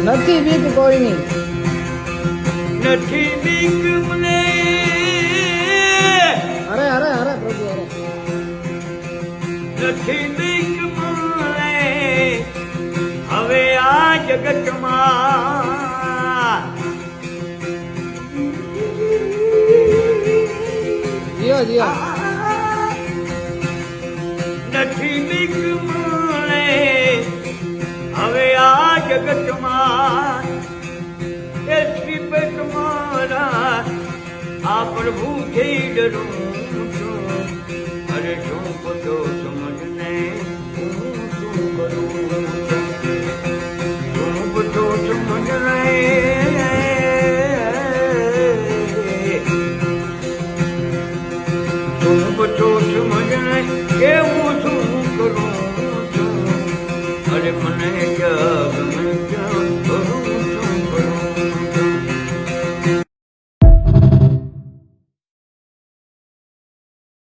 નથી બીક કોઈની, નથી બીક મને, અરે અરે અરે પ્રભુ અરે, નથી બીક મને હવે આ જગતમાં, જીઓ જીઓ, નથી બીક મને હવે આ જગતમાં, એ શ્રીપત મારા આ પ્રભુથી ડરું